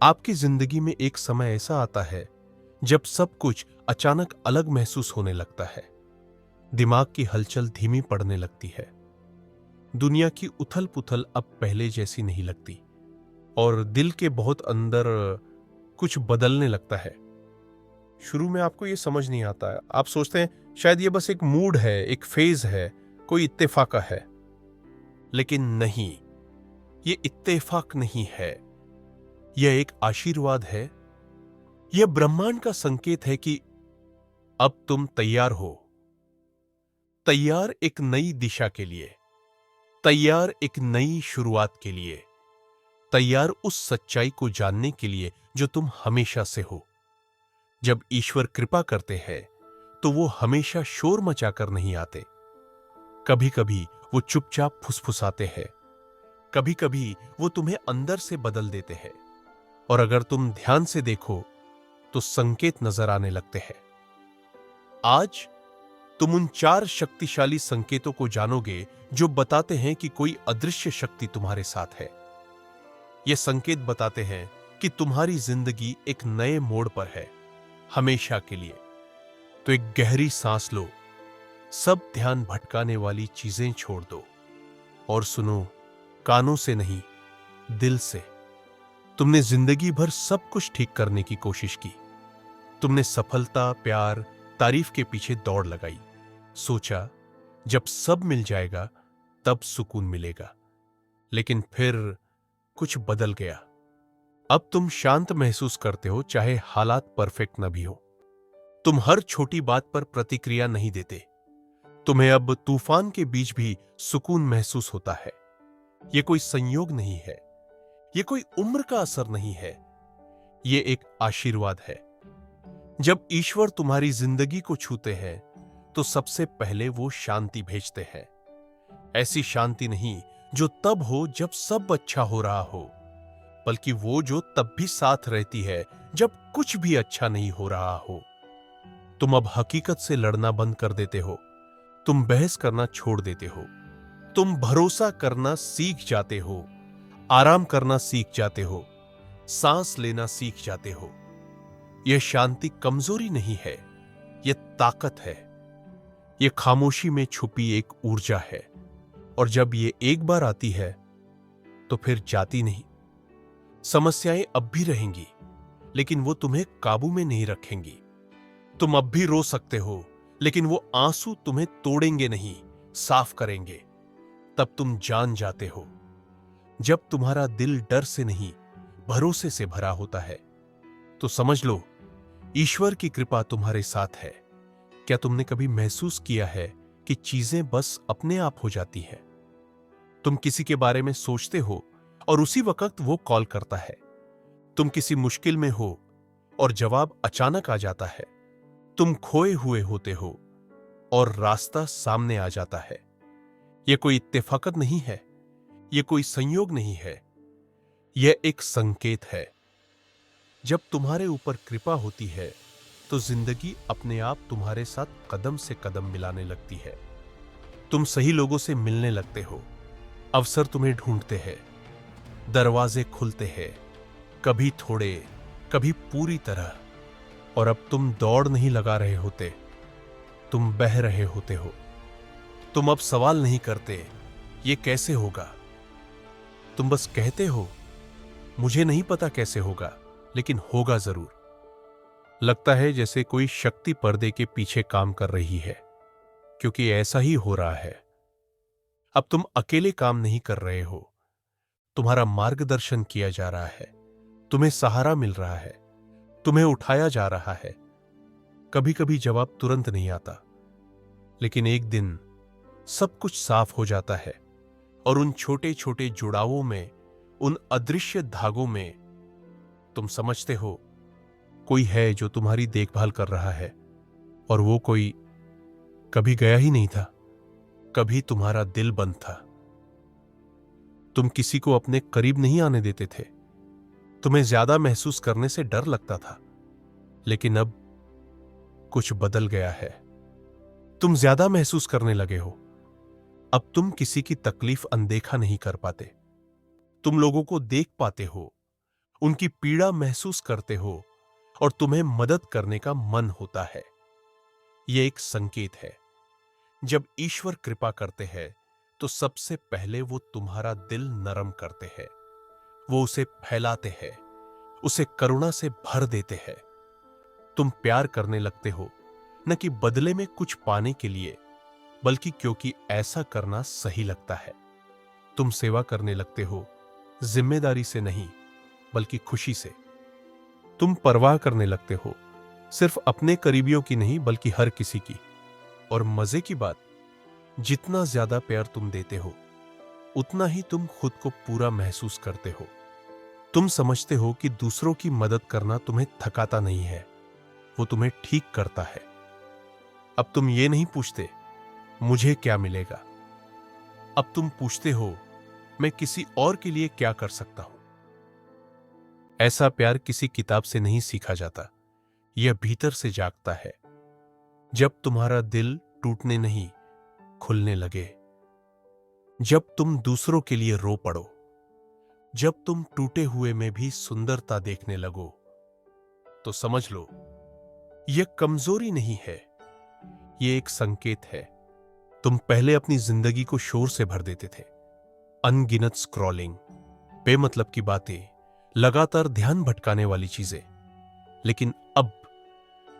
आपकी जिंदगी में एक समय ऐसा आता है जब सब कुछ अचानक अलग महसूस होने लगता है। दिमाग की हलचल धीमी पड़ने लगती है। दुनिया की उथल पुथल अब पहले जैसी नहीं लगती और दिल के बहुत अंदर कुछ बदलने लगता है। शुरू में आपको ये समझ नहीं आता है, आप सोचते हैं शायद ये बस एक मूड है, एक फेज है, कोई इत्तेफाक है। लेकिन नहीं, ये इत्तेफाक नहीं है, यह एक आशीर्वाद है। यह ब्रह्मांड का संकेत है कि अब तुम तैयार हो। तैयार एक नई दिशा के लिए, तैयार एक नई शुरुआत के लिए, तैयार उस सच्चाई को जानने के लिए जो तुम हमेशा से हो। जब ईश्वर कृपा करते हैं तो वो हमेशा शोर मचाकर नहीं आते। कभी कभी वो चुपचाप फुसफुसाते हैं, कभी कभी वो तुम्हें अंदर से बदल देते हैं। और अगर तुम ध्यान से देखो तो संकेत नजर आने लगते हैं। आज तुम उन 4 शक्तिशाली संकेतों को जानोगे जो बताते हैं कि कोई अदृश्य शक्ति तुम्हारे साथ है। ये संकेत बताते हैं कि तुम्हारी जिंदगी एक नए मोड़ पर है, हमेशा के लिए। तो एक गहरी सांस लो, सब ध्यान भटकाने वाली चीजें छोड़ दो और सुनो, कानों से नहीं, दिल से। तुमने जिंदगी भर सब कुछ ठीक करने की कोशिश की। तुमने सफलता, प्यार, तारीफ के पीछे दौड़ लगाई। सोचा जब सब मिल जाएगा तब सुकून मिलेगा। लेकिन फिर कुछ बदल गया। अब तुम शांत महसूस करते हो, चाहे हालात परफेक्ट न भी हो। तुम हर छोटी बात पर प्रतिक्रिया नहीं देते। तुम्हें अब तूफान के बीच भी सुकून महसूस होता है। यह कोई संयोग नहीं है, यह कोई उम्र का असर नहीं है, यह एक आशीर्वाद है। जब ईश्वर तुम्हारी जिंदगी को छूते हैं तो सबसे पहले वो शांति भेजते हैं। ऐसी शांति नहीं जो तब हो जब सब अच्छा हो रहा हो, बल्कि वो जो तब भी साथ रहती है जब कुछ भी अच्छा नहीं हो रहा हो। तुम अब हकीकत से लड़ना बंद कर देते हो। तुम बहस करना छोड़ देते हो। तुम भरोसा करना सीख जाते हो, आराम करना सीख जाते हो, सांस लेना सीख जाते हो। यह शांति कमजोरी नहीं है, यह ताकत है। यह खामोशी में छुपी एक ऊर्जा है। और जब यह एक बार आती है तो फिर जाती नहीं। समस्याएं अब भी रहेंगी, लेकिन वो तुम्हें काबू में नहीं रखेंगी। तुम अब भी रो सकते हो, लेकिन वो आंसू तुम्हें तोड़ेंगे नहीं, साफ करेंगे। तब तुम जान जाते हो, जब तुम्हारा दिल डर से नहीं, भरोसे से भरा होता है, तो समझ लो ईश्वर की कृपा तुम्हारे साथ है। क्या तुमने कभी महसूस किया है कि चीजें बस अपने आप हो जाती हैं? तुम किसी के बारे में सोचते हो और उसी वक्त वो कॉल करता है। तुम किसी मुश्किल में हो और जवाब अचानक आ जाता है। तुम खोए हुए होते हो और रास्ता सामने आ जाता है। यह कोई इत्तेफाकत नहीं है, यह कोई संयोग नहीं है, यह एक संकेत है। जब तुम्हारे ऊपर कृपा होती है तो जिंदगी अपने आप तुम्हारे साथ कदम से कदम मिलाने लगती है। तुम सही लोगों से मिलने लगते हो, अवसर तुम्हें ढूंढते हैं, दरवाजे खुलते हैं, कभी थोड़े, कभी पूरी तरह। और अब तुम दौड़ नहीं लगा रहे होते, तुम बह रहे होते हो। तुम अब सवाल नहीं करते ये कैसे होगा, तुम बस कहते हो मुझे नहीं पता कैसे होगा, लेकिन होगा जरूर। लगता है जैसे कोई शक्ति पर्दे के पीछे काम कर रही है, क्योंकि ऐसा ही हो रहा है। अब तुम अकेले काम नहीं कर रहे हो, तुम्हारा मार्गदर्शन किया जा रहा है, तुम्हें सहारा मिल रहा है, तुम्हें उठाया जा रहा है। कभी कभी जवाब तुरंत नहीं आता, लेकिन एक दिन सब कुछ साफ हो जाता है और उन छोटे छोटे जुड़ावों में, उन अदृश्य धागों में तुम समझते हो कोई है जो तुम्हारी देखभाल कर रहा है। और वो कोई कभी गया ही नहीं था, कभी तुम्हारा दिल बंद था। तुम किसी को अपने करीब नहीं आने देते थे, तुम्हें ज्यादा महसूस करने से डर लगता था। लेकिन अब कुछ बदल गया है, तुम ज्यादा महसूस करने लगे हो। अब तुम किसी की तकलीफ अनदेखा नहीं कर पाते, तुम लोगों को देख पाते हो, उनकी पीड़ा महसूस करते हो और तुम्हें मदद करने का मन होता है। यह एक संकेत है। जब ईश्वर कृपा करते हैं तो सबसे पहले वो तुम्हारा दिल नरम करते हैं। वो उसे फैलाते हैं, उसे करुणा से भर देते हैं। तुम प्यार करने लगते हो न कि बदले में कुछ पाने के लिए, बल्कि क्योंकि ऐसा करना सही लगता है। तुम सेवा करने लगते हो जिम्मेदारी से नहीं, बल्कि खुशी से। तुम परवाह करने लगते हो सिर्फ अपने करीबियों की नहीं, बल्कि हर किसी की। और मजे की बात, जितना ज्यादा प्यार तुम देते हो उतना ही तुम खुद को पूरा महसूस करते हो। तुम समझते हो कि दूसरों की मदद करना तुम्हें थकाता नहीं है, वो तुम्हें ठीक करता है। अब तुम ये नहीं पूछते मुझे क्या मिलेगा, अब तुम पूछते हो मैं किसी और के लिए क्या कर सकता हूं। ऐसा प्यार किसी किताब से नहीं सीखा जाता, यह भीतर से जागता है। जब तुम्हारा दिल टूटने नहीं, खुलने लगे। जब तुम दूसरों के लिए रो पड़ो। जब तुम टूटे हुए में भी सुंदरता देखने लगो। तो समझ लो, यह कमजोरी नहीं है, यह एक संकेत है। तुम पहले अपनी जिंदगी को शोर से भर देते थे। अनगिनत स्क्रॉलिंग, बेमतलब की बातें, लगातार ध्यान भटकाने वाली चीजें। लेकिन अब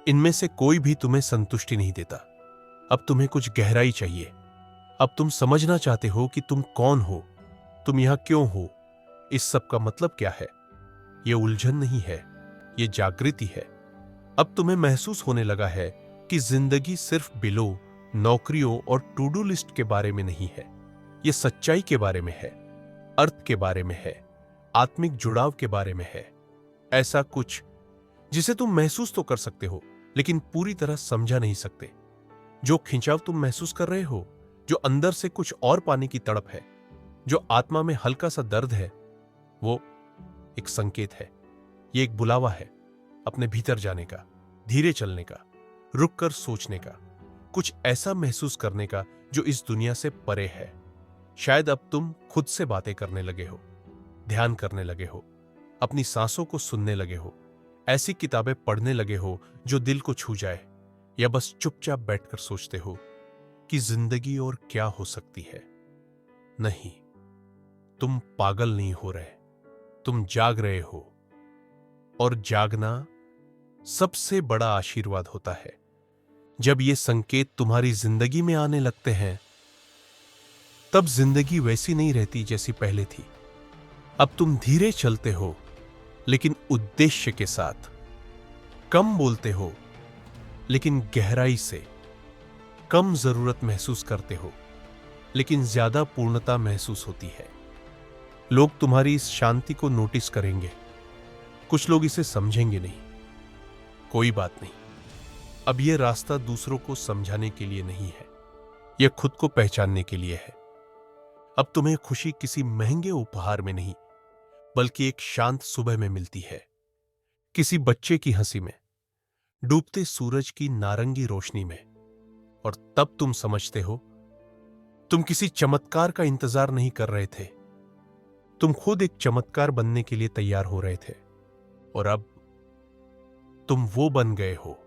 इनमें से कोई भी तुम्हें संतुष्टि नहीं देता। अब तुम्हें कुछ गहराई चाहिए। अब तुम समझना चाहते हो कि तुम कौन हो, तुम यहां क्यों हो, इस सब का मतलब क्या है। यह उलझन नहीं है, यह जागृति है। अब तुम्हें महसूस होने लगा है कि जिंदगी सिर्फ बिलों, नौकरियों और टू डू लिस्ट के बारे में नहीं है। यह सच्चाई के बारे में है, अर्थ के बारे में है, आत्मिक जुड़ाव के बारे में है। ऐसा कुछ जिसे तुम महसूस तो कर सकते हो, लेकिन पूरी तरह समझा नहीं सकते। जो खिंचाव तुम महसूस कर रहे हो, जो अंदर से कुछ और पाने की तड़प है, जो आत्मा में हल्का सा दर्द है, वो एक संकेत है। ये एक बुलावा है अपने भीतर जाने का, धीरे चलने का, रुक कर सोचने का, कुछ ऐसा महसूस करने का जो इस दुनिया से परे है। शायद अब तुम खुद से बातें करने लगे हो, ध्यान करने लगे हो, अपनी सांसों को सुनने लगे हो, ऐसी किताबें पढ़ने लगे हो जो दिल को छू जाए, या बस चुपचाप बैठकर सोचते हो कि जिंदगी और क्या हो सकती है। नहीं, तुम पागल नहीं हो रहे, तुम जाग रहे हो। और जागना सबसे बड़ा आशीर्वाद होता है। जब ये संकेत तुम्हारी जिंदगी में आने लगते हैं, तब जिंदगी वैसी नहीं रहती जैसी पहले थी। अब तुम धीरे चलते हो, लेकिन उद्देश्य के साथ। कम बोलते हो, लेकिन गहराई से। कम जरूरत महसूस करते हो, लेकिन ज्यादा पूर्णता महसूस होती है। लोग तुम्हारी इस शांति को नोटिस करेंगे, कुछ लोग इसे समझेंगे नहीं। कोई बात नहीं, अब यह रास्ता दूसरों को समझाने के लिए नहीं है, यह खुद को पहचानने के लिए है। अब तुम्हें खुशी किसी महंगे उपहार में नहीं, बल्कि एक शांत सुबह में मिलती है, किसी बच्चे की हंसी में, डूबते सूरज की नारंगी रोशनी में। और तब तुम समझते हो, तुम किसी चमत्कार का इंतजार नहीं कर रहे थे, तुम खुद एक चमत्कार बनने के लिए तैयार हो रहे थे। और अब तुम वो बन गए हो।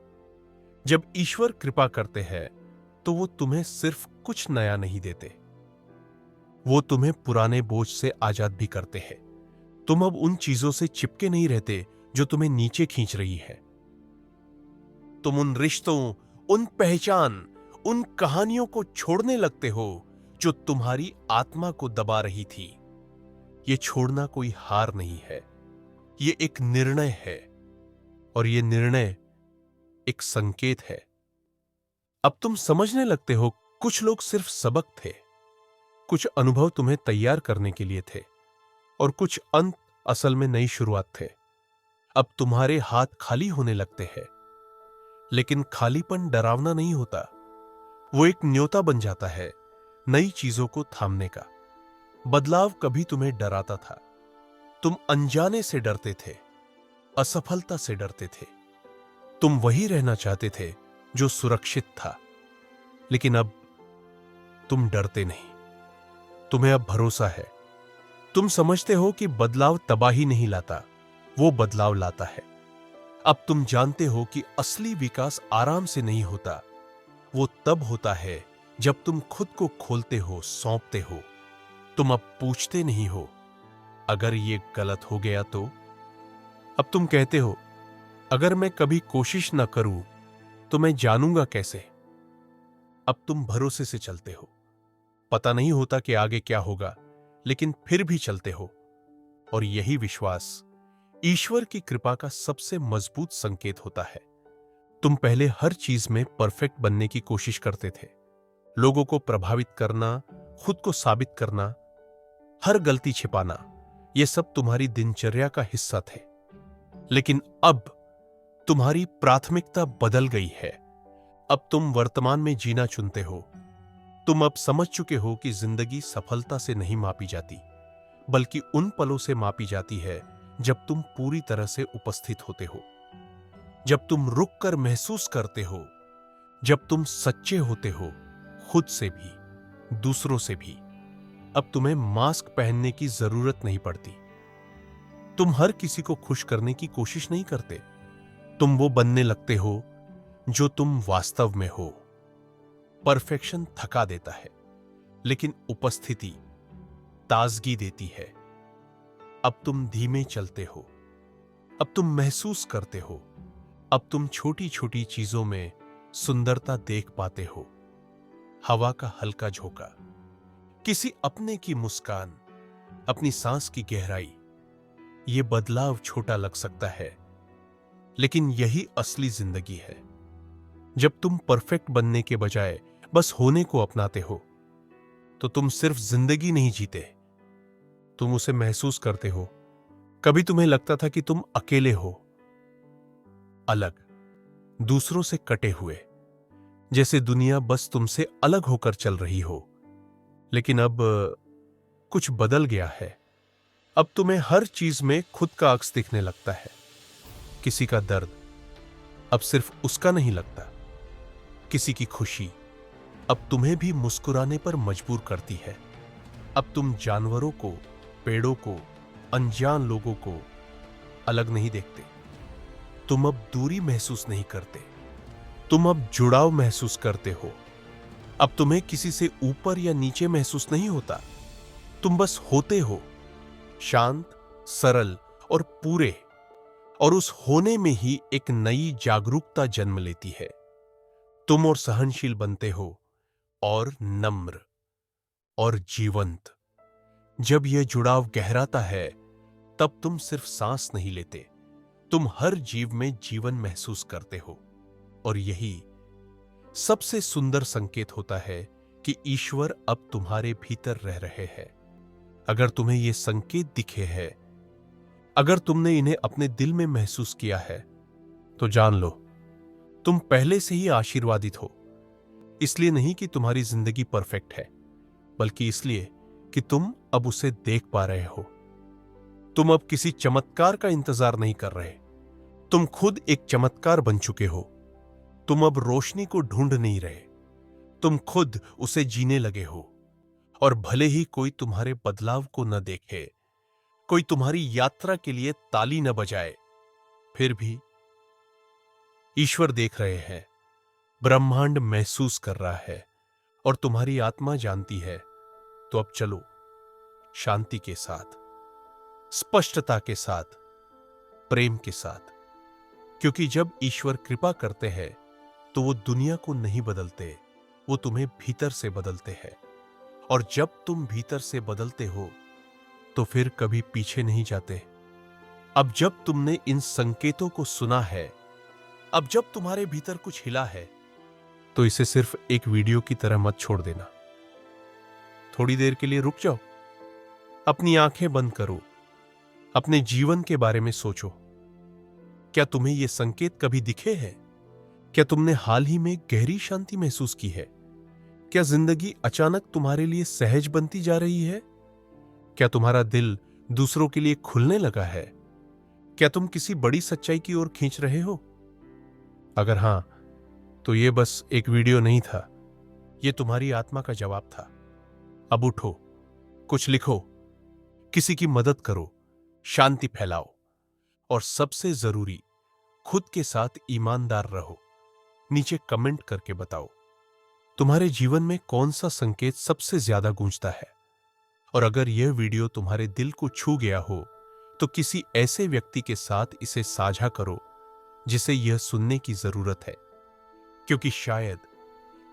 जब ईश्वर कृपा करते हैं तो वो तुम्हें सिर्फ कुछ नया नहीं देते, वो तुम्हें पुराने बोझ से आजाद भी करते हैं। तुम अब उन चीजों से चिपके नहीं रहते जो तुम्हें नीचे खींच रही है। तुम उन रिश्तों, उन पहचान, उन कहानियों को छोड़ने लगते हो जो तुम्हारी आत्मा को दबा रही थी। यह छोड़ना कोई हार नहीं है, यह एक निर्णय है। और यह निर्णय एक संकेत है। अब तुम समझने लगते हो, कुछ लोग सिर्फ सबक थे, कुछ अनुभव तुम्हें तैयार करने के लिए थे, और कुछ अंत असल में नई शुरुआत थे। अब तुम्हारे हाथ खाली होने लगते हैं, लेकिन खालीपन डरावना नहीं होता, वो एक न्योता बन जाता है नई चीजों को थामने का। बदलाव कभी तुम्हें डराता था, तुम अनजाने से डरते थे, असफलता से डरते थे, तुम वही रहना चाहते थे जो सुरक्षित था। लेकिन अब तुम डरते नहीं, तुम्हें अब भरोसा है। तुम समझते हो कि बदलाव तबाही नहीं लाता, वो बदलाव लाता है। अब तुम जानते हो कि असली विकास आराम से नहीं होता, वो तब होता है जब तुम खुद को खोलते हो, सौंपते हो। तुम अब पूछते नहीं हो अगर ये गलत हो गया तो। अब तुम कहते हो अगर मैं कभी कोशिश ना करूं तो मैं जानूंगा कैसे। अब तुम भरोसे से चलते हो। पता नहीं होता कि आगे क्या होगा, लेकिन फिर भी चलते हो। और यही विश्वास ईश्वर की कृपा का सबसे मजबूत संकेत होता है। तुम पहले हर चीज में परफेक्ट बनने की कोशिश करते थे। लोगों को प्रभावित करना, खुद को साबित करना, हर गलती छिपाना, यह सब तुम्हारी दिनचर्या का हिस्सा थे। लेकिन अब तुम्हारी प्राथमिकता बदल गई है। अब तुम वर्तमान में जीना चुनते हो। तुम अब समझ चुके हो कि जिंदगी सफलता से नहीं मापी जाती, बल्कि उन पलों से मापी जाती है जब तुम पूरी तरह से उपस्थित होते हो, जब तुम रुक कर महसूस करते हो, जब तुम सच्चे होते हो, खुद से भी, दूसरों से भी। अब तुम्हें मास्क पहनने की जरूरत नहीं पड़ती। तुम हर किसी को खुश करने की कोशिश नहीं करते। तुम वो बनने लगते हो जो तुम वास्तव में हो। परफेक्शन थका देता है, लेकिन उपस्थिति ताजगी देती है। अब तुम धीमे चलते हो। अब तुम महसूस करते हो। अब तुम छोटी छोटी चीजों में सुंदरता देख पाते हो। हवा का हल्का झोंका, किसी अपने की मुस्कान, अपनी सांस की गहराई। ये बदलाव छोटा लग सकता है, लेकिन यही असली जिंदगी है। जब तुम परफेक्ट बनने के बजाय बस होने को अपनाते हो, तो तुम सिर्फ जिंदगी नहीं जीते, तुम उसे महसूस करते हो। कभी तुम्हें लगता था कि तुम अकेले हो, अलग, दूसरों से कटे हुए, जैसे दुनिया बस तुमसे अलग होकर चल रही हो। लेकिन अब कुछ बदल गया है। अब तुम्हें हर चीज में खुद का अक्स दिखने लगता है। किसी का दर्द अब सिर्फ उसका नहीं लगता, किसी की खुशी अब तुम्हें भी मुस्कुराने पर मजबूर करती है। अब तुम जानवरों को, पेड़ों को, अनजान लोगों को अलग नहीं देखते। तुम अब दूरी महसूस नहीं करते, तुम अब जुड़ाव महसूस करते हो। अब तुम्हें किसी से ऊपर या नीचे महसूस नहीं होता। तुम बस होते हो, शांत, सरल और पूरे। और उस होने में ही एक नई जागरूकता जन्म लेती है। तुम और सहनशील बनते हो, और नम्र और जीवंत। जब यह जुड़ाव गहराता है, तब तुम सिर्फ सांस नहीं लेते, तुम हर जीव में जीवन महसूस करते हो। और यही सबसे सुंदर संकेत होता है कि ईश्वर अब तुम्हारे भीतर रह रहे हैं। अगर तुम्हें ये संकेत दिखे हैं, अगर तुमने इन्हें अपने दिल में महसूस किया है, तो जान लो तुम पहले से ही आशीर्वादित हो। इसलिए नहीं कि तुम्हारी जिंदगी परफेक्ट है, बल्कि इसलिए कि तुम अब उसे देख पा रहे हो। तुम अब किसी चमत्कार का इंतजार नहीं कर रहे, तुम खुद एक चमत्कार बन चुके हो। तुम अब रोशनी को ढूंढ नहीं रहे, तुम खुद उसे जीने लगे हो। और भले ही कोई तुम्हारे बदलाव को न देखे, कोई तुम्हारी यात्रा के लिए ताली न बजाए, फिर भी ईश्वर देख रहे हैं, ब्रह्मांड महसूस कर रहा है, और तुम्हारी आत्मा जानती है। तो अब चलो शांति के साथ, स्पष्टता के साथ, प्रेम के साथ। क्योंकि जब ईश्वर कृपा करते हैं, तो वो दुनिया को नहीं बदलते, वो तुम्हें भीतर से बदलते हैं। और जब तुम भीतर से बदलते हो, तो फिर कभी पीछे नहीं जाते। अब जब तुमने इन संकेतों को सुना है, अब जब तुम्हारे भीतर कुछ हिला है, तो इसे सिर्फ एक वीडियो की तरह मत छोड़ देना। थोड़ी देर के लिए रुक जाओ, अपनी आंखें बंद करो, अपने जीवन के बारे में सोचो। क्या तुम्हें ये संकेत कभी दिखे हैं? क्या तुमने हाल ही में गहरी शांति महसूस की है? क्या जिंदगी अचानक तुम्हारे लिए सहज बनती जा रही है? क्या तुम्हारा दिल दूसरों के लिए खुलने लगा है? क्या तुम किसी बड़ी सच्चाई की ओर खींच रहे हो? अगर हां, तो यह बस एक वीडियो नहीं था, यह तुम्हारी आत्मा का जवाब था। अब उठो, कुछ लिखो, किसी की मदद करो, शांति फैलाओ, और सबसे जरूरी, खुद के साथ ईमानदार रहो। नीचे कमेंट करके बताओ, तुम्हारे जीवन में कौन सा संकेत सबसे ज्यादा गूंजता है। और अगर यह वीडियो तुम्हारे दिल को छू गया हो तो किसी ऐसे व्यक्ति के साथ इसे साझा करो जिसे यह सुनने की जरूरत है, क्योंकि शायद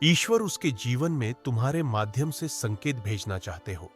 ईश्वर उसके जीवन में तुम्हारे माध्यम से संकेत भेजना चाहते हो।